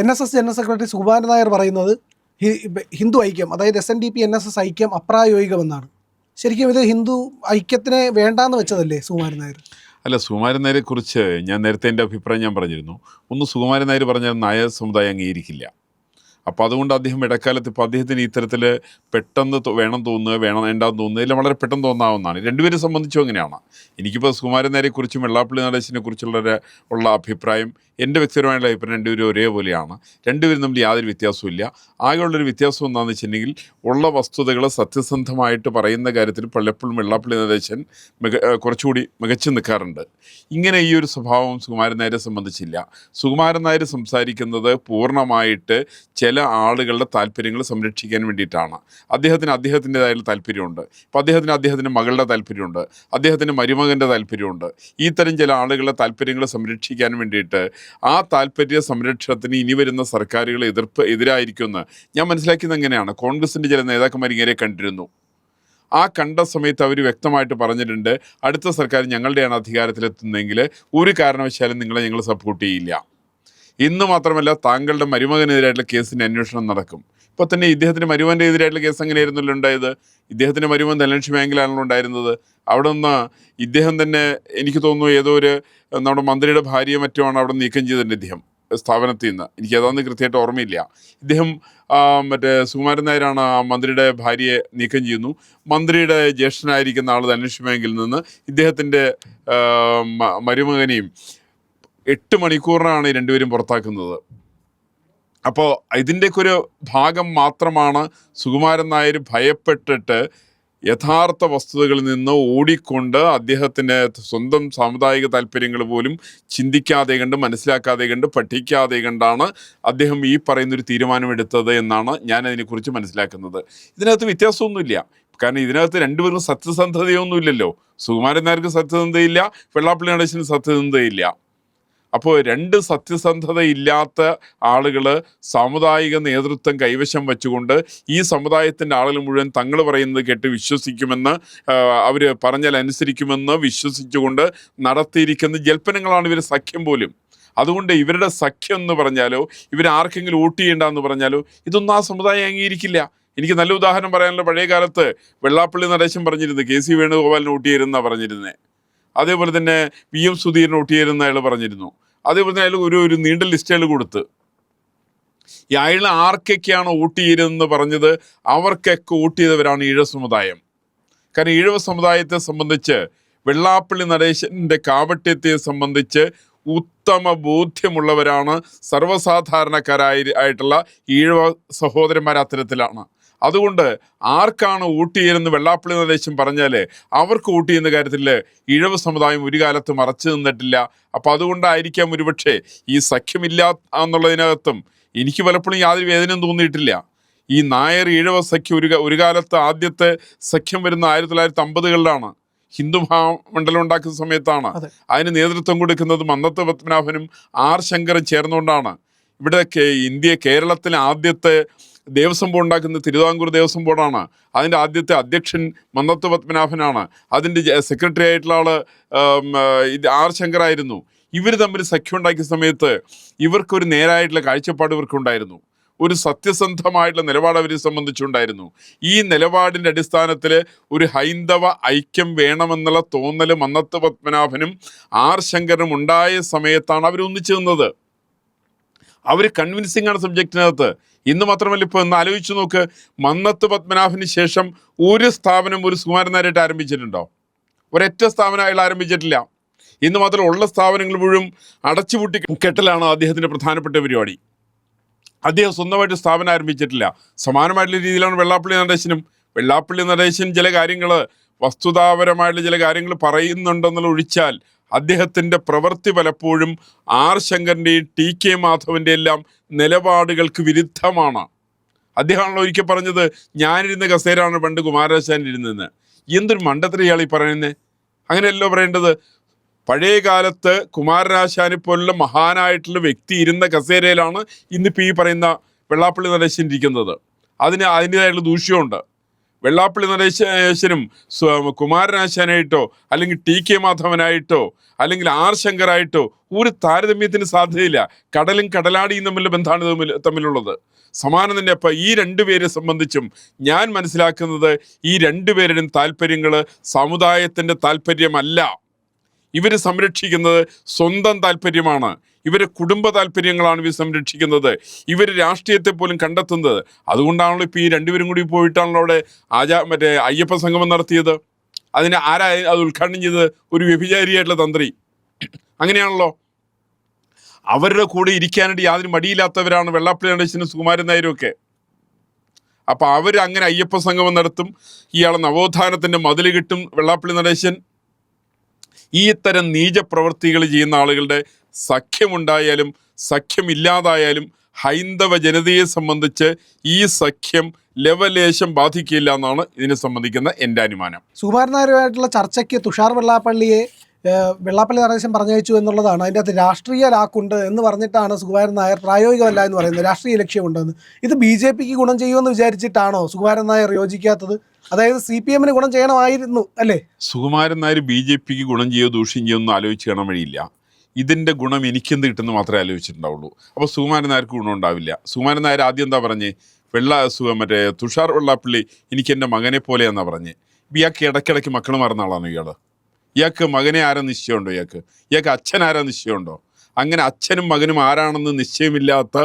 NSS general secretary Sukumaran Nair പറയുന്നത് ഹിന്ദു ഐക്യം, അതായത് SNDP NSS ഐക്യം അപ്രായോഗികമെന്നാണ്. ശരിക്കും ഇത് ഹിന്ദു ഐക്യത്തിനെ വേണ്ടാന്ന് വെച്ചതല്ലേ സുകുമാരൻ നായർ? അല്ല, സുകുമാരൻ നായരെ കുറിച്ച് ഞാൻ നേരത്തെ എൻ്റെ അഭിപ്രായം ഞാൻ പറഞ്ഞിരുന്നു. ഒന്ന്, സുകുമാരൻ നായർ പറഞ്ഞാൽ നായർ സമുദായം അംഗീകരിക്കില്ല. അപ്പോൾ അതുകൊണ്ട് അദ്ദേഹം ഇടക്കാലത്ത് ഇപ്പോൾ അദ്ദേഹത്തിന് ഇത്തരത്തിൽ പെട്ടെന്ന് വേണം തോന്നുക, വേണ്ടാന്ന് തോന്നുക, എല്ലാം വളരെ പെട്ടെന്ന് തോന്നാവുന്നതാണ്. രണ്ടുപേരെ സംബന്ധിച്ചും അങ്ങനെയാണ്. എനിക്കിപ്പോൾ സുകുമാരൻ നായരെക്കുറിച്ചും വെള്ളാപ്പള്ളി നടേശനെ കുറിച്ചുള്ള അഭിപ്രായം, എൻ്റെ വ്യക്തിപരമായുള്ള അഭിപ്രായം, രണ്ടുപേരും ഒരേപോലെയാണ്. രണ്ടുപേരും തമ്മിൽ യാതൊരു വ്യത്യാസവും ഇല്ല. ആകെയുള്ളൊരു വ്യത്യാസം എന്താണെന്ന് വെച്ചിട്ടുണ്ടെങ്കിൽ, ഉള്ള വസ്തുതകൾ സത്യസന്ധമായിട്ട് പറയുന്ന കാര്യത്തിൽ പലപ്പോഴും വെള്ളാപ്പള്ളി നടേശൻ കുറച്ചുകൂടി മികച്ചു നിൽക്കാറുണ്ട്. ഇങ്ങനെ ഈ ഒരു സ്വഭാവം സുകുമാരൻ നായരെ സംബന്ധിച്ചില്ല. സുകുമാരൻ നായർ സംസാരിക്കുന്നത് പൂർണ്ണമായിട്ട് ചില ആളുകളുടെ താല്പര്യങ്ങൾ സംരക്ഷിക്കാൻ വേണ്ടിയിട്ടാണ്. അദ്ദേഹത്തിൻ്റെതായുള്ള താല്പര്യമുണ്ട്. ഇപ്പോൾ അദ്ദേഹത്തിൻ്റെ മകളുടെ താല്പര്യമുണ്ട്, അദ്ദേഹത്തിൻ്റെ മരുമകൻ്റെ താല്പര്യമുണ്ട്. ഈ തരം ചില ആളുകളുടെ താല്പര്യങ്ങൾ സംരക്ഷിക്കാൻ വേണ്ടിയിട്ട് ആ താല്പര്യ സംരക്ഷണത്തിന് ഇനി വരുന്ന സർക്കാരുകൾ എതിരായിരിക്കുമെന്ന് ഞാൻ മനസ്സിലാക്കിയത് എങ്ങനെയാണ്. കോൺഗ്രസിൻ്റെ ചില നേതാക്കന്മാർ ഇങ്ങനെ കണ്ടിരുന്നു. ആ കണ്ട സമയത്ത് അവർ വ്യക്തമായിട്ട് പറഞ്ഞിട്ടുണ്ട്, അടുത്ത സർക്കാർ ഞങ്ങളുടെയാണ് അധികാരത്തിലെത്തുന്നതെങ്കിൽ ഒരു കാരണവശാലും നിങ്ങളെ ഞങ്ങൾ സപ്പോർട്ട് ചെയ്യില്ല. ഇന്ന് മാത്രമല്ല, താങ്കളുടെ മരുമകനെതിരായിട്ടുള്ള കേസിൻ്റെ അന്വേഷണം നടക്കും. ഇപ്പോൾ തന്നെ ഇദ്ദേഹത്തിൻ്റെ മരുമകൻ്റെ എതിരായിട്ടുള്ള കേസ് എങ്ങനെയായിരുന്നല്ലോ ഉണ്ടായത്? ഇദ്ദേഹത്തിൻ്റെ മരുമകൻ ധനലക്ഷ്മി ബാങ്കിലാണല്ലോ ഉണ്ടായിരുന്നത്. അവിടെ നിന്ന് ഇദ്ദേഹം തന്നെ, എനിക്ക് തോന്നുന്നു, ഏതോ ഒരു നമ്മുടെ മന്ത്രിയുടെ ഭാര്യയെ മറ്റുമാണ് അവിടെ നീക്കം ചെയ്തിട്ടുണ്ട് ഇദ്ദേഹം സ്ഥാപനത്തിൽ നിന്ന്. എനിക്ക് അതാന്ന് കൃത്യമായിട്ട് ഓർമ്മയില്ല. ഇദ്ദേഹം സുകുമാരൻ നായരാണ് ആ മന്ത്രിയുടെ ഭാര്യയെ നീക്കം ചെയ്യുന്നു. മന്ത്രിയുടെ ജ്യേഷ്ഠനായിരിക്കുന്ന ആൾ ധനലക്ഷ്മി ബാങ്കിൽ നിന്ന് ഇദ്ദേഹത്തിൻ്റെ മരുമകനെയും 8 മണിക്കൂറിനാണ് ഈ രണ്ടുപേരും പുറത്താക്കുന്നത്. അപ്പോൾ ഇതിൻ്റെയൊക്കെ ഒരു ഭാഗം മാത്രമാണ് സുകുമാരൻ നായർ ഭയപ്പെട്ടിട്ട് യഥാർത്ഥ വസ്തുതകളിൽ നിന്ന് ഓടിക്കൊണ്ട് അദ്ദേഹത്തിൻ്റെ സ്വന്തം സാമുദായിക താല്പര്യങ്ങൾ പോലും ചിന്തിക്കാതെ കണ്ട്, മനസ്സിലാക്കാതെ കണ്ട്, പഠിക്കാതെ കണ്ടാണ് അദ്ദേഹം ഈ പറയുന്നൊരു തീരുമാനമെടുത്തത് എന്നാണ് ഞാൻ അതിനെക്കുറിച്ച് മനസ്സിലാക്കുന്നത്. ഇതിനകത്ത് വ്യത്യാസമൊന്നുമില്ല. കാരണം ഇതിനകത്ത് രണ്ടുപേർക്കും സത്യസന്ധതയൊന്നുമില്ലല്ലോ. സുകുമാരൻ നായർക്ക് സത്യസന്ധതയില്ല, വെള്ളാപ്പള്ളി നടേശന് സത്യസന്ധതയില്ല. അപ്പോൾ രണ്ട് സത്യസന്ധതയില്ലാത്ത ആളുകൾ സാമുദായിക നേതൃത്വം കൈവശം വെച്ചുകൊണ്ട് ഈ സമുദായത്തിൻ്റെ ആളുകൾ മുഴുവൻ തങ്ങൾ പറയുന്നത് കേട്ട് വിശ്വസിക്കുമെന്ന്, അവർ പറഞ്ഞാൽ അനുസരിക്കുമെന്ന് വിശ്വസിച്ചുകൊണ്ട് നടത്തിയിരിക്കുന്ന ജൽപ്പനങ്ങളാണ് ഇവർ സഖ്യം പോലും. അതുകൊണ്ട് ഇവരുടെ സഖ്യം എന്ന് പറഞ്ഞാലോ, ഇവരാർക്കെങ്കിലും വോട്ട് ചെയ്യേണ്ടെന്ന് പറഞ്ഞാലോ, ഇതൊന്നും ആ സമുദായം അംഗീകരിക്കില്ല. എനിക്ക് നല്ല ഉദാഹരണം പറയാനുള്ള, പഴയ കാലത്ത് വെള്ളാപ്പള്ളി നടേശൻ പറഞ്ഞിരുന്നു KC വേണുഗോപാലിന് വോട്ട് ചെയ്യുന്ന പറഞ്ഞിരുന്നത്. അതേപോലെ തന്നെ VM സുധീറിന് വോട്ട് ചെയ്യുന്ന അയാൾ പറഞ്ഞിരുന്നു. അതേപോലെ തന്നെ അയാൾ ഒരു നീണ്ട ലിസ്റ്റുകൾ കൊടുത്ത് അയാൾ ആർക്കൊക്കെയാണ് വോട്ട് ചെയ്തതെന്ന് പറഞ്ഞത്, അവർക്കൊക്കെ വോട്ട് ചെയ്തവരാണ് ഈഴവ സമുദായം. കാരണം ഈഴവ സമുദായത്തെ സംബന്ധിച്ച്, വെള്ളാപ്പള്ളി നടേശൻ്റെ കാപട്യത്തെ സംബന്ധിച്ച് ഉത്തമ ബോധ്യമുള്ളവരാണ് സർവ്വസാധാരണക്കാരായിട്ടുള്ള ഈഴവ സഹോദരന്മാർ. അത്തരത്തിലാണ്. അതുകൊണ്ട് ആർക്കാണ് വോട്ട് ചെയ്യുന്നതെന്ന് വെള്ളാപ്പള്ളി നടേശൻ പറഞ്ഞാൽ അവർക്ക് വോട്ട് ചെയ്യുന്ന കാര്യത്തിൽ ഈഴവ സമുദായം ഒരു കാലത്ത് മറച്ചു നിന്നിട്ടില്ല. അപ്പോൾ അതുകൊണ്ടായിരിക്കാം ഒരുപക്ഷെ ഈ സഖ്യമില്ല എന്നുള്ളതിനകത്തും എനിക്ക് പലപ്പോഴും യാതൊരു വേദനയും തോന്നിയിട്ടില്ല. ഈ നായർ ഈഴവ സഖ്യം ഒരു കാലത്ത് ആദ്യത്തെ സഖ്യം വരുന്ന 1950-കളിലാണ്. ഹിന്ദു മണ്ഡലം ഉണ്ടാക്കുന്ന സമയത്താണ്. അതിന് നേതൃത്വം കൊടുക്കുന്നത് മന്നത്ത് പത്മനാഭനും R ശങ്കറും ചേർന്നുകൊണ്ടാണ്. ഇവിടെ കേരളത്തിലെ ആദ്യത്തെ ദേവസ്വം ബോർഡ് ഉണ്ടാക്കുന്നത് തിരുവിതാംകൂർ ദേവസ്വം ബോർഡാണ്. അതിൻ്റെ ആദ്യത്തെ അധ്യക്ഷൻ മന്നത്ത് പത്മനാഭനാണ്. അതിൻ്റെ സെക്രട്ടറി ആയിട്ടുള്ള ആൾ R ശങ്കറായിരുന്നു. ഇവർ തമ്മിൽ സഖ്യം ഉണ്ടാക്കിയ സമയത്ത് ഇവർക്കൊരു നേരായിട്ടുള്ള കാഴ്ചപ്പാട് ഇവർക്കുണ്ടായിരുന്നു. ഒരു സത്യസന്ധമായിട്ടുള്ള നിലപാട് അവരെ സംബന്ധിച്ചുണ്ടായിരുന്നു. ഈ നിലപാടിൻ്റെ അടിസ്ഥാനത്തിൽ ഒരു ഹൈന്ദവ ഐക്യം വേണമെന്നുള്ള തോന്നൽ മന്നത്ത് പത്മനാഭനും R ശങ്കരനും ഉണ്ടായ സമയത്താണ് അവർ ഒന്നിച്ചു നിന്നത്. അവർ കൺവിൻസിങ് ആണ് സബ്ജക്റ്റിനകത്ത്. ഇന്ന് മാത്രമല്ല, ഇപ്പോൾ ഒന്ന് ആലോചിച്ച് നോക്ക്, മന്നത്ത് പത്മനാഭന് ശേഷം ഒരു സ്ഥാപനം ഒരു സുകുമാരൻ നായരായിട്ട് ആരംഭിച്ചിട്ടുണ്ടോ? ഒരൊറ്റ സ്ഥാപനം അയാൾ ആരംഭിച്ചിട്ടില്ല. ഇന്ന് മാത്രം ഉള്ള സ്ഥാപനങ്ങൾ മുഴുവൻ അടച്ചുപൂട്ടി കെട്ടലാണ് അദ്ദേഹത്തിൻ്റെ പ്രധാനപ്പെട്ട പരിപാടി. അദ്ദേഹം സ്വന്തമായിട്ട് സ്ഥാപനം ആരംഭിച്ചിട്ടില്ല. സമാനമായിട്ടുള്ള രീതിയിലാണ് വെള്ളാപ്പള്ളി നടേശൻ ചില കാര്യങ്ങൾ, വസ്തുതാപരമായിട്ടുള്ള ചില കാര്യങ്ങൾ പറയുന്നുണ്ടെന്നുള്ള ഒഴിച്ചാൽ അദ്ദേഹത്തിൻ്റെ പ്രവൃത്തി പലപ്പോഴും R ശങ്കറിൻ്റെയും TK മാധവൻ്റെ എല്ലാം നിലപാടുകൾക്ക് വിരുദ്ധമാണ്. അദ്ദേഹമാണല്ലോ ഒരിക്കൽ പറഞ്ഞത്, ഞാനിരുന്ന കസേരയാണ് പണ്ട് കുമാരനാശാൻ ഇരുന്നതെന്ന്. എന്തൊരു മണ്ടത്തരം ഇയാൾ ഈ പറയുന്നത്? അങ്ങനെയല്ലോ പറയേണ്ടത്. പഴയ കാലത്ത് കുമാരനാശാനെ പോലുള്ള മഹാനായിട്ടുള്ള വ്യക്തി ഇരുന്ന കസേരയിലാണ് ഇന്നിപ്പോൾ ഈ പറയുന്ന വെള്ളാപ്പള്ളി നടേശൻ ഇരിക്കുന്നത്. അതിൻ്റെതായിട്ടുള്ള ദൂഷ്യമുണ്ട്. വെള്ളാപ്പള്ളി നടേശനും കുമാരനാശാനായിട്ടോ അല്ലെങ്കിൽ ടി.കെ. മാധവനായിട്ടോ അല്ലെങ്കിൽ ആർ ശങ്കറായിട്ടോ ഒരു താരതമ്യത്തിന് സാധ്യതയില്ല. കടലും കടലാടിയും തമ്മിലുള്ള ബന്ധമാണ് തമ്മിലുള്ളത്. സമാനം തന്നെ. അപ്പം ഈ രണ്ടുപേരെ സംബന്ധിച്ചും ഞാൻ മനസ്സിലാക്കുന്നത് ഈ രണ്ടുപേരുടെയും താല്പര്യങ്ങൾ സമുദായത്തിൻ്റെ താല്പര്യമല്ല. ഇവർ സംരക്ഷിക്കുന്നത് സ്വന്തം താല്പര്യമാണ്. ഇവരെ കുടുംബ താല്പര്യങ്ങളാണ് ഇവർ സംരക്ഷിക്കുന്നത്. ഇവർ രാഷ്ട്രീയത്തെ പോലും കണ്ടെത്തുന്നത്. അതുകൊണ്ടാണല്ലോ ഇപ്പോൾ ഈ രണ്ടുപേരും കൂടി പോയിട്ടാണല്ലോ അവിടെ മറ്റേ അയ്യപ്പ സംഗമം നടത്തിയത്. അതിന് ആരാ അത് ഉദ്ഘാടനം ചെയ്തത്? ഒരു വ്യഭിചാരിയായിട്ടുള്ള തന്ത്രി. അങ്ങനെയാണല്ലോ. അവരുടെ കൂടെ ഇരിക്കാനായിട്ട് യാതൊരു മടിയില്ലാത്തവരാണ് വെള്ളാപ്പള്ളി നടേശനും സുകുമാരൻ നായരും ഒക്കെ. അപ്പം അവർ അങ്ങനെ അയ്യപ്പ സംഗമം നടത്തും. ഇയാളെ നവോത്ഥാനത്തിൻ്റെ മതിൽ കിട്ടും വെള്ളാപ്പള്ളി നടേശൻ. ഈ ഇത്തരം നീച പ്രവൃത്തികൾ ചെയ്യുന്ന ആളുകളുടെ സഖ്യമുണ്ടായാലും സഖ്യമില്ലാതായാലും ഹൈന്ദവ ജനതയെ സംബന്ധിച്ച് ഈ സഖ്യം ലവലേശം ബാധിക്കില്ല എന്നാണ് ഇതിനെ സംബന്ധിക്കുന്ന എൻ്റെ അനുമാനം. സുകുമാരൻ നായരുമായിട്ടുള്ള ചർച്ചയ്ക്ക് തുഷാർ വെള്ളാപ്പള്ളി നടേശൻ പറഞ്ഞയച്ചു എന്നുള്ളതാണ്. അതിൻ്റെ അകത്ത് രാഷ്ട്രീയ ലാക്കുണ്ട് എന്ന് പറഞ്ഞിട്ടാണ് സുകുമാരൻ നായർ പ്രായോഗികമല്ല എന്ന് പറയുന്നത്. രാഷ്ട്രീയ ലക്ഷ്യമുണ്ടെന്ന്. ഇത് BJPക്ക് ഗുണം ചെയ്യുമെന്ന് വിചാരിച്ചിട്ടാണോ സുകുമാരൻ നായർ യോജിക്കാത്തത്? അതായത് CPM-ന് ഗുണം ചെയ്യണമായിരുന്നു അല്ലേ? സുകുമാരൻ നായർ BJPക്ക് ഗുണം ചെയ്യോ ദൂഷ്യം ചെയ്യോ ഒന്നും ആലോചിച്ച് കാണാൻ വഴിയില്ല. ഇതിൻ്റെ ഗുണം എനിക്കെന്ത് കിട്ടുമെന്ന് മാത്രമേ ആലോചിച്ചിട്ടുണ്ടാവുള്ളൂ. അപ്പോൾ സുകുമാരൻ നായർക്ക് ഗുണം ഉണ്ടാവില്ല. സുകുമാരൻ നായർ ആദ്യം എന്താ പറഞ്ഞേ? മറ്റേ തുഷാർ വെള്ളാപ്പള്ളി എനിക്ക് എൻ്റെ മകനെ പോലെയാണെന്നാണ് പറഞ്ഞേ. ഇയാൾക്ക് ഇടയ്ക്കിടയ്ക്ക് മക്കൾ മറന്ന ആളാണ് ഇയാൾ. ഇയാൾക്ക് മകനെ ആരാ നിശ്ചയമുണ്ടോ? ഇയാൾക്ക് അച്ഛൻ ആരാ നിശ്ചയമുണ്ടോ? അങ്ങനെ അച്ഛനും മകനും ആരാണെന്ന് നിശ്ചയമില്ലാത്ത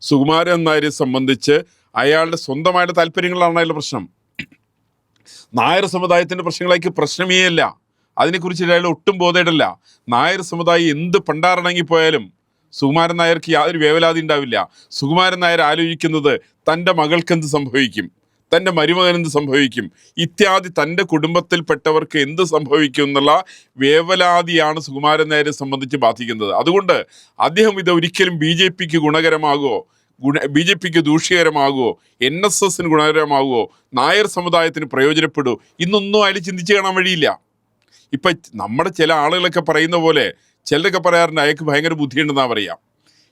സുകുമാരൻ നായരെ സംബന്ധിച്ച് അയാളുടെ സ്വന്തമായിട്ട് താല്പര്യങ്ങളാണ് അയാളുടെ പ്രശ്നം. നായർ സമുദായത്തിൻ്റെ പ്രശ്നങ്ങളേക്ക് പ്രശ്നമേ അല്ല. അതിനെക്കുറിച്ച് അയാൾ ഒട്ടും ബോധേടല്ല. നായർ സമുദായം എന്ത് പണ്ടാറണങ്ങിപ്പോയാലും സുകുമാരൻ നായർക്ക് യാതൊരു വേവലാതി ഉണ്ടാവില്ല. സുകുമാരൻ നായർ ആലോചിക്കുന്നത് തൻ്റെ മകൾക്ക് എന്ത് സംഭവിക്കും, തൻ്റെ മരുമകൻ എന്ത് സംഭവിക്കും, ഇത്യാദി തൻ്റെ കുടുംബത്തിൽപ്പെട്ടവർക്ക് എന്ത് സംഭവിക്കും എന്നുള്ള വേവലാതിയാണ് സുകുമാരൻ നായരെ സംബന്ധിച്ച് ബാധിക്കുന്നത്. അതുകൊണ്ട് അദ്ദേഹം ഇത് ഒരിക്കലും BJPക്ക് ഗുണകരമാകുമോ, BJPക്ക് ദൂഷ്യകരമാകുമോ, NSSന് ഗുണകരമാകുമോ, നായർ സമുദായത്തിന് പ്രയോജനപ്പെടുമോ, ഇന്നൊന്നും അയാൾ ചിന്തിച്ച് കാണാൻ വഴിയില്ല. ഇപ്പം നമ്മുടെ ചില ആളുകളൊക്കെ പറയുന്ന പോലെ ചിലരൊക്കെ പറയാറുണ്ട് അയാൾക്ക് ഭയങ്കര ബുദ്ധിയുണ്ടെന്നാണ് പറയാം.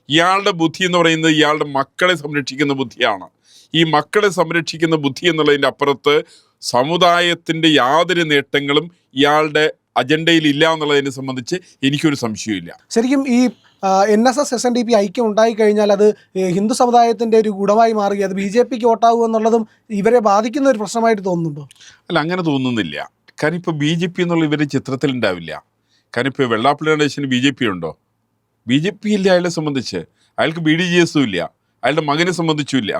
ഇയാളുടെ ബുദ്ധി എന്ന് പറയുന്നത് ഇയാളുടെ മക്കളെ സംരക്ഷിക്കുന്ന ബുദ്ധിയാണ്. ഈ മക്കളെ സംരക്ഷിക്കുന്ന ബുദ്ധി എന്നുള്ളതിൻ്റെ അപ്പുറത്ത് സമുദായത്തിൻ്റെ യാതൊരു നേട്ടങ്ങളും ഇയാളുടെ അജണ്ടയിൽ ഇല്ല എന്നുള്ളതിനെ സംബന്ധിച്ച് എനിക്കൊരു സംശയമില്ല. ശരിക്കും ഈ NSS SNDP ഐക്യം ഉണ്ടായിക്കഴിഞ്ഞാൽ അത് ഹിന്ദു സമുദായത്തിൻ്റെ ഒരു ഗുണമായി മാറി അത് BJPക്ക് വോട്ടാകും എന്നുള്ളതും ഇവരെ ബാധിക്കുന്ന ഒരു പ്രശ്നമായിട്ട് തോന്നുന്നുണ്ടോ? അല്ല, അങ്ങനെ തോന്നുന്നില്ല. കാരണം ഇപ്പോൾ BJP എന്നുള്ള ഇവരുടെ ചിത്രത്തിലുണ്ടാവില്ല. കാരണം ഇപ്പോൾ വെള്ളാപ്പള്ളി നടേശന് BJP ഉണ്ടോ? BJP ഇല്ല അയാളെ സംബന്ധിച്ച്. അയാൾക്ക് BDJS ഇല്ല, അയാളുടെ മകനെ സംബന്ധിച്ചും ഇല്ല.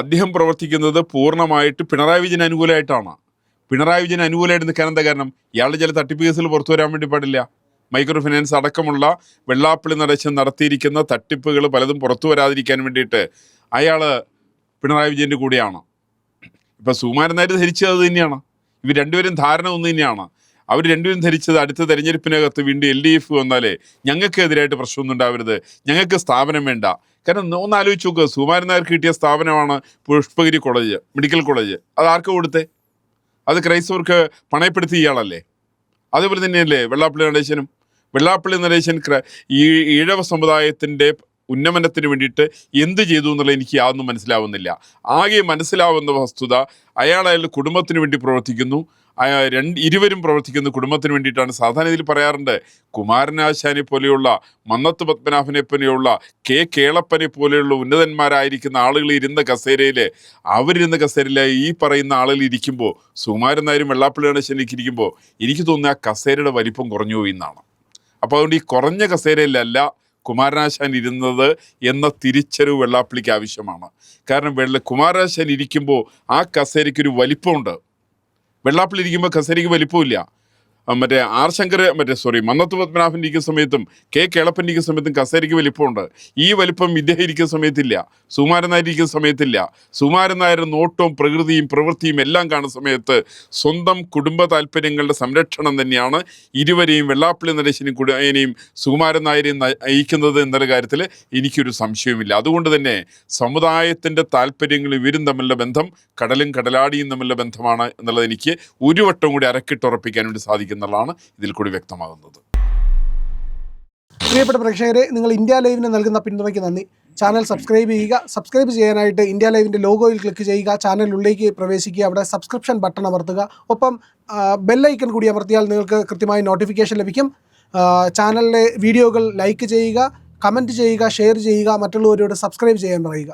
അദ്ദേഹം പ്രവർത്തിക്കുന്നത് പൂർണ്ണമായിട്ട് പിണറായി വിജയൻ അനുകൂലമായിട്ടാണ്. പിണറായി വിജയൻ അനുകൂലമായിട്ട് നിൽക്കാൻ എന്താ കാരണം? ഇയാളുടെ ചില തട്ടിപ്പ് കേസിൽ പുറത്തു വരാൻ വേണ്ടി പാടില്ല. മൈക്രോ ഫിനാൻസ് അടക്കമുള്ള വെള്ളാപ്പള്ളി നടേശൻ നടത്തിയിരിക്കുന്ന തട്ടിപ്പുകൾ പലതും പുറത്തു വരാതിരിക്കാൻ വേണ്ടിയിട്ട് അയാൾ പിണറായി വിജയൻ്റെ കൂടെയാണ്. ഇപ്പം സുകുമാരൻ നായർ ധരിച്ചത് അത് തന്നെയാണ്. ഇവർ രണ്ടുപേരും ധാരണ ഒന്ന് തന്നെയാണ്. അവർ രണ്ടുപേരും ധരിച്ചത് അടുത്ത തെരഞ്ഞെടുപ്പിനകത്ത് വീണ്ടും LDF വന്നാലേ ഞങ്ങൾക്ക് എതിരായിട്ട് പ്രശ്നമൊന്നും ഉണ്ടാവരുത്, ഞങ്ങൾക്ക് സ്ഥാപനം വേണ്ട. കാരണം ഒന്ന് ആലോചിച്ച് നോക്കുക, സുകുമാരൻ നായർക്ക് കിട്ടിയ സ്ഥാപനമാണ് പുഷ്പഗിരി കോളേജ്, മെഡിക്കൽ കോളേജ്. അത് ആർക്ക് കൊടുത്തേ? അത് ക്രൈസ്തവർക്ക് പണയപ്പെടുത്തിയ ഇയാളല്ലേ. അതേപോലെ തന്നെയല്ലേ വെള്ളാപ്പള്ളി നടേശനും. വെള്ളാപ്പള്ളി നടേശൻ ഈ ഈഴവ സമുദായത്തിൻ്റെ ഉന്നമനത്തിന് വേണ്ടിയിട്ട് എന്ത് ചെയ്തു എന്നുള്ളത് എനിക്ക് യാതൊന്നും മനസ്സിലാവുന്നില്ല. ആകെ മനസ്സിലാവുന്ന വസ്തുത അയാളുടെ കുടുംബത്തിന് വേണ്ടി പ്രവർത്തിക്കുന്നു. ഇരുവരും പ്രവർത്തിക്കുന്ന കുടുംബത്തിന് വേണ്ടിയിട്ടാണ്. സാധാരണ ഇതിൽ പറയാറുണ്ട് കുമാരനാശാനെ പോലെയുള്ള, മന്നത്ത് പത്മനാഭനെ പോലെയുള്ള, കേളപ്പനെ പോലെയുള്ള ഉന്നതന്മാരായിരിക്കുന്ന ആളുകൾ ഇരുന്ന കസേരയിൽ, അവരിരുന്ന കസേരയിൽ ഈ പറയുന്ന ആളുകൾ ഇരിക്കുമ്പോൾ, സുകുമാരൻ നായരും വെള്ളാപ്പള്ളി നടേശനിലേക്ക് ഇരിക്കുമ്പോൾ എനിക്ക് തോന്നുന്നത് ആ കസേരയുടെ വലിപ്പം കുറഞ്ഞു പോയി എന്നാണ്. അപ്പോൾ അതുകൊണ്ട് ഈ കുറഞ്ഞ കസേരയിലല്ല കുമാരനാശാൻ ഇരുന്നത് എന്ന തിരിച്ചറിവ് വെള്ളാപ്പള്ളിക്ക് ആവശ്യമാണ്. കാരണം കുമാരനാശാൻ ഇരിക്കുമ്പോൾ ആ കസേരയ്ക്കൊരു വലിപ്പമുണ്ട്. വെള്ളാപ്പള്ളി ഇരിക്കുമ്പോൾ കസേരയ്ക്ക് വലിപ്പമില്ല. മന്നത്ത് പത്മനാഭൻ ഇരിക്കുന്ന സമയത്തും കേളപ്പൻ ഇരിക്കുന്ന സമയത്തും കസേരയ്ക്ക് വലിപ്പമുണ്ട്. ഈ വലിപ്പം ഇദ്ദേഹം ഇരിക്കുന്ന സമയത്തില്ല, സുകുമാരൻ നായർ ഇരിക്കുന്ന സമയത്തില്ല. സുകുമാരൻ നായർ നോട്ടവും പ്രകൃതിയും പ്രവൃത്തിയും എല്ലാം കാണുന്ന സമയത്ത് സ്വന്തം കുടുംബ താല്പര്യങ്ങളുടെ സംരക്ഷണം തന്നെയാണ് ഇരുവരെയും, വെള്ളാപ്പള്ളി നടേശനെയും സുകുമാരൻ നായരെയും നയിക്കുന്നത് എന്നുള്ള കാര്യത്തിൽ എനിക്കൊരു സംശയവുമില്ല. അതുകൊണ്ട് തന്നെ സമുദായത്തിൻ്റെ താല്പര്യങ്ങൾ ഇവരും തമ്മിലുള്ള ബന്ധം കടലും കടലാടിയും തമ്മിലുള്ള ബന്ധമാണ് എന്നുള്ളത് എനിക്ക് ഒരു വട്ടം കൂടി അരക്കിട്ടുറപ്പിക്കാൻ വേണ്ടി സാധിക്കും എന്നുള്ളതാണ് ഇതിൽ കൂടി വ്യക്തമാകുന്നത്. പ്രിയപ്പെട്ട പ്രേക്ഷകരെ, നിങ്ങൾ ഇന്ത്യ ലൈവിന് നൽകുന്ന പിന്തുണയ്ക്ക് നന്ദി. ചാനൽ സബ്സ്ക്രൈബ് ചെയ്യുക. സബ്സ്ക്രൈബ് ചെയ്യാനായിട്ട് ഇന്ത്യ ലൈവിൻ്റെ ലോഗോയിൽ ക്ലിക്ക് ചെയ്യുക, ചാനലിനുള്ളിലേക്ക് പ്രവേശിക്കുക, അവിടെ സബ്സ്ക്രിപ്ഷൻ ബട്ടൺ അമർത്തുക, ഒപ്പം ബെല്ലൈക്കൺ കൂടി അമർത്തിയാൽ നിങ്ങൾക്ക് കൃത്യമായി നോട്ടിഫിക്കേഷൻ ലഭിക്കും. ചാനലിലെ വീഡിയോകൾ ലൈക്ക് ചെയ്യുക, കമൻറ്റ് ചെയ്യുക, ഷെയർ ചെയ്യുക, മറ്റുള്ളവരോട് സബ്സ്ക്രൈബ് ചെയ്യാൻ പറയുക.